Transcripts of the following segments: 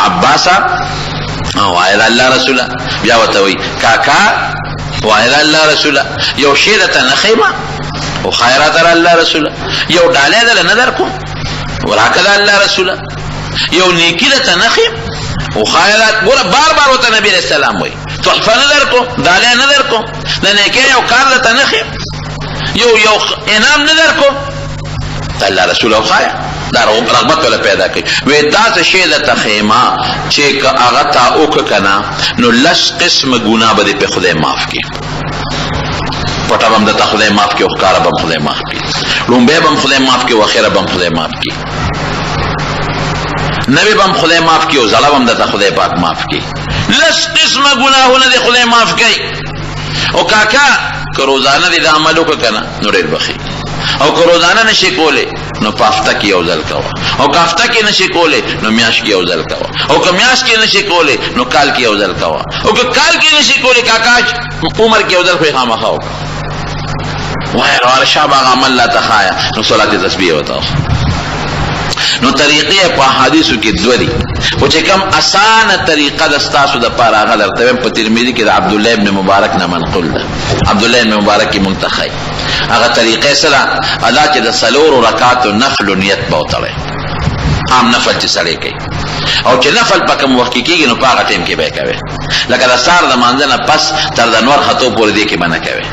عباسا وایل الله رسوله بیا وته وی کاکا وایل الله رسوله یو شیرته نخیمه او خیرات الله رسوله یو ډاله دل نظر کو وراکد الله رسوله یو نیکی ته نخیم او خیرات ګور بار وته نبی رسول الله وی تحفه نظر کو ډاله نظر کو د نیکی یو کار ته نخیم یو انعام نظر کو الله رسوله خیر دا رغبت ولا پیدا کوي وې دا څه شی د خیمه چې هغه تا وک کنا نو لس قسم ګناه به په خدای معاف کړي پټه بم د خدای معاف کړي او ښکارا بم خدای معاف کړي لومبه بم خدای معاف کړي او اخره بم خدای معاف کړي نبی بم خدای معاف کړي او زړه بم د خدای پاک معاف کړي لس قسم ګناهونه د خدای معاف کړي او کاکا که روزانه دې عمل وک کنا نو ډېر بخي او که روزانه نشي کوله نو پافته کې یو ځل کوا او کافته کې نشي کوله نو میاش کې یو ځل کوا او که میاش کې نشي کوله نو کال کې یو ځل کوا او که کال کې نشي کوله کاکاج عمر کې یو ځل خو خامخاو وای اور شابه عمل لا تخایا نو صلات تسبیح وتا نو طریقې په حدیثو کې دوری او چې کوم اسانه طریقه د تاسو د پاره هغه درته په ترمذی کې د عبد الله ابن مبارک نه منقول ده عبد الله ابن مبارک کی منتخی هغه طریقې سره ادا چې د سلور رکعات نفل نیت بوتړي عام نفل چې سړی کوي او چې نفل پکې وخت کېږي نو په هغه ټیم کې به کوي لکه د سار د مانځنه پس تر د نور خطو پورې دی کې باندې کوي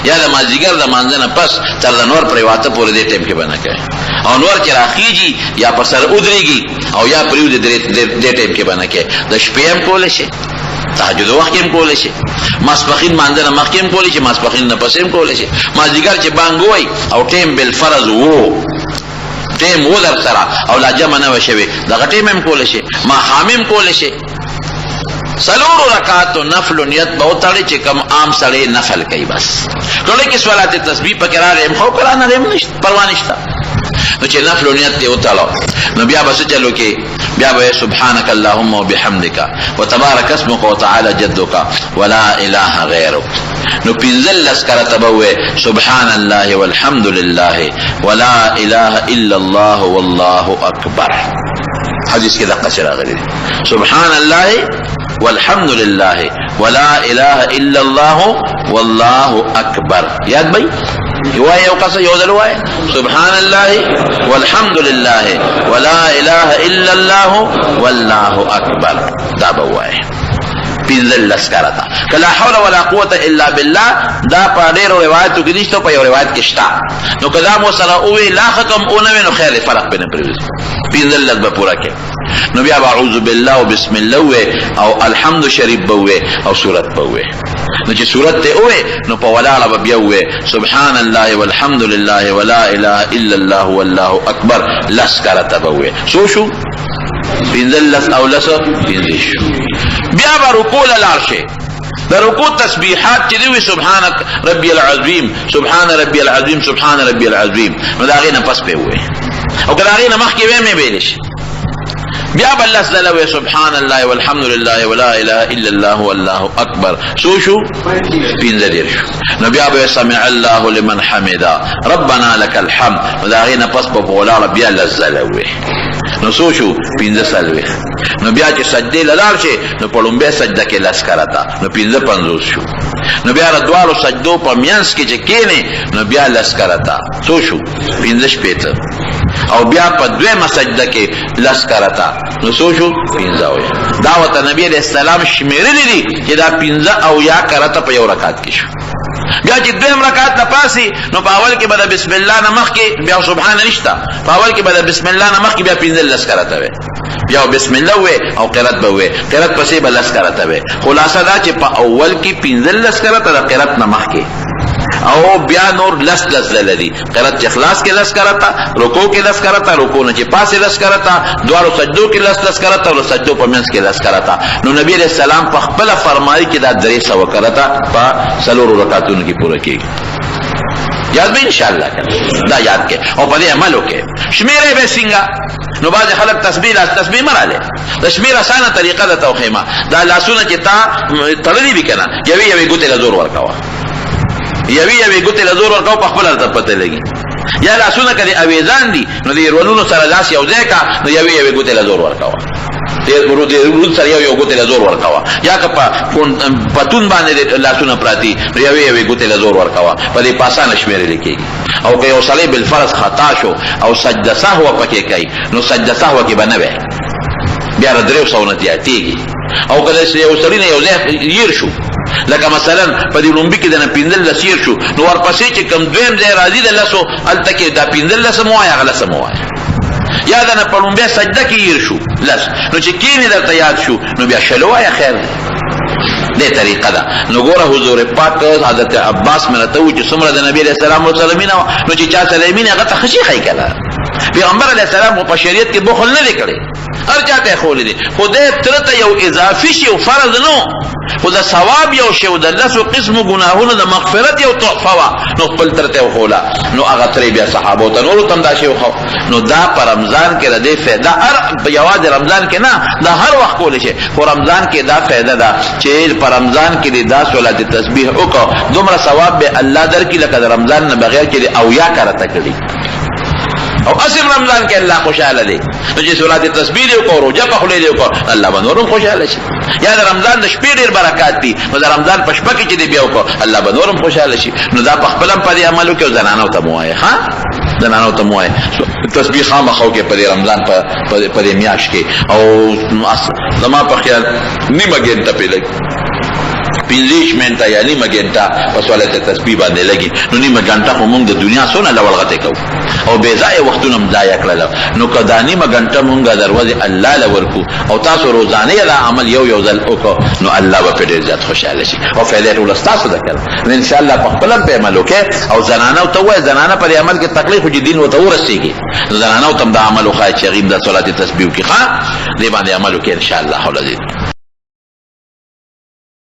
یا د مازیګر د مانځنه پس تر د نور پریواته پورې دی ټیم کې باندې کوي او نور چې راخیږي یا پر سر ودرېږي او یا پریو دې ټیم کې باندې کوي د شپې هم کول شي تهجد وخت هم کول شي ماسپخین مانځنه مخکې هم کول شي ماسپخین نه پس هم کول شي مازیګر چې بانګ وای او ټیم بالفرض وو ټیم ولر سره او لا جمع نه وشوي دغه ټیم هم کول شي ما حامم کول شي سلور رکعات نفل نیت بوتړي چې کوم عام سړی نفل کوي بس ټول کې صلات تسبیح پکې راغی خو قران نه نشته پروا نشته نو چې نفل نیت دی وتاړو نو بیا بس چلو کې بیا به سبحانك اللهم وبحمدك وتبارك اسمك وتعالى جدك ولا اله غيرك نو پنځل لسکره تبوه سبحان الله والحمد لله ولا اله الا الله والله اکبر حدیث کې دقه راغلی سبحان الله والحمد لله ولا اله الا الله والله اکبر یاد بھائی یوای یو قصه یو دلوای سبحان الله والحمد لله ولا اله الا الله والله اکبر دا بوای پنځل لسکرتا کلا حول ولا قوه الا بالله دا په ډیرو روایتو کې نشته په یو روایت کې شته نو کدا مو سره او لا ختم اونوي نو خیر فرق بینه پریوز پنځل لږ به پورا کې نو بیا اعوذ بالله وبسم الله او الحمد شریف بوه او سورت بوه نو چې سورت ته وې نو په ولاړه بیا وې سبحان الله والحمد لله ولا اله الا الله والله اکبر لسکرته بوه سو شو پنځل لس او لس پنځه شو بیا به رکوع لاړ د رکوع تسبیحات چې دی سبحانك ربي العظیم سبحان ربي العظیم سبحان ربي العظیم نو دا غي نه پس په وې او دا غي نه مخ کې وې مې ویلش بیا بل سلوه سبحان الله والحمد لله ولا اله الا الله والله اکبر سو شو پینځه شو نو بیا به سمع الله لمن حمدا ربنا لك الحمد دا غي نه پس په ولاړه بیا لزلوه نو سو شو پینځه سلوه نو بیا چې سجده لاله شي نو پړومبه سجده کې لاس کراتا نو پینځه 50 شو نو بیا دوالو سجدو په میانس کې چې کېنه نو بیا لاس کراتا سو شو پینځه شپته او بیا په دویمه سجده کې لاس کراتا نو سو شو پینځه او دعوت نبی علیہ السلام شمیرلی دي چې دا پینځه او یا کراتا په یو رکعت کې شو بیا چې دویم رکعت نه پاسي نو په اول کې به بسم الله نه مخ کې بیا سبحان نشتا په اول کې به بسم الله نه مخ کې بیا پینځه لاس کراتا وي بیا بسم الله وې او قرات به وې قرات پسې به لاس کراتا وي خلاصه دا چې په اول کې پینځه لاس کراتا د قرات نه مخ کې او بیا نور لس لدی قرات اخلاص کې لس کراتا رکوع کې لس کراتا رکوع نه چې پاسه لس کراتا دوارو سجدو کې لس کراتا او سجدو په منځ کې لس کراتا نو نبی علیہ السلام په خپل فرمایي کې دا 300 کراتا په سلور رکعاتونو کې پوره کېږي یاد به ان شاء الله دا یاد کې او په دې عمل وکړي شمیره به څنګه نو باز خلک تسبیح مراله د شمیر اسانه طریقه ده توخیمه دا لاسونه چې تا تړلې وکنه یوي ګوتې له زور ورکاوه یوي ګوتې له زور ورکاو په خپل ارته پته لګي یا لاسونه کدي اویزان دي نو دې ورونو سره لاس یو ځای کا نو یوې ګوتې له زور ورکاوه ورون سره یو ګوتې له زور ورکاوه یا که پتون باندې لاسونه پراتی نو یوې ګوتې له زور ورکاوه په دې پاسانه شمیرل کېږي. او که یو سړی بالفرض خطا شو او سجده سهو پکې کوي نو سجده سهو کې به نه وي بیا درېو سوونه زیاتېږي. او که یو سړی نه یو ځای ير شو لکه مثلا په دې لومبي کې د نه پنځل لس ير شو نو ورپسې چې کم دویم ځای راځي د لسو هلته کې دا پنځل لس مو وایه هغه لس مو وایه. یا د نه په لومبۍ سجده کې ير شو لس نو چې کینې درته یاد شو نو بیا شل وایه خیر دی. دې طریقه ده. نو ګوره حضور پاک حضرت عباس مې راته وویل چې څومره د نبي علیه السلام ورسره مینه وه نو چې چا سره یې مینه هغه ته ښه ښایي که نه. پیغمبر علیه السلام خو په شریعت کې بخل نه دی کړی هر چا ته یې ښولی دی خو دی تره ته یو اضافي شي او فرض نو خو د ثواب یو شی او د لسو قسمو ګناهونو د مغفرت یو تحفه وه نو خپل تره ته یې وښوله نو هغه ترې بیا صحابو ته نورو ته هم دا شی وښو. نو دا په رمضان کې د دې فایده یوازې رمضان کې نه دا هر وخت کولی شي خو رمضان کې دا فایده ده چې په رمضان کې دې دا صلات تسبیح وکړو دومره ثواب به الله درکړي لکه د رمضان نه بغیر چې دې اویا کرته کړي او اصل رمضان کې الله خوشاله دی نو چې صلات تسبیح دی او روزه په خله دی او الله باندې ورم خوشاله شي. یا د رمضان د شپې ډېر برکات دي نو د رمضان په شپه کې چې دی بیا وکړو الله باندې ورم خوشاله شي. نو دا په خپل هم په دې عملو کې زنانو ته مو وایي ها زنانو ته مو وایي تسبیح خامخا کې په رمضان په دې میاشت کې او زما په خیال نیمه ګنټه پې لګي 15 منټه یا نیمه ګنټه په صلات تسبیح باندې لګي نو نیمه ګنټه خو موږ د دنیا څونه لولغته کوو او بې ځایه وختونه هم ضایع کړل. نو که دا نیمه ګنټه موږ دروازې الله له ورکو او تاسو روزانه دا عمل یو ځل وکړو نو الله به پرې ډېر زیات خوشحاله شي او فایده ټوله ستاسو ده کړه. نو انشاءالله په خپل هم په عمل وکړئ او زنانو ته ووایئ زنانه په دې عمل کې تکلیف چې دین ورته ورسېږي نو زنانو ته هم دا عمل وښایئ چې هغې هم دا صلات تسبیح وکړي ښه دې باندې عمل وکړئ انشاءالله العزیز.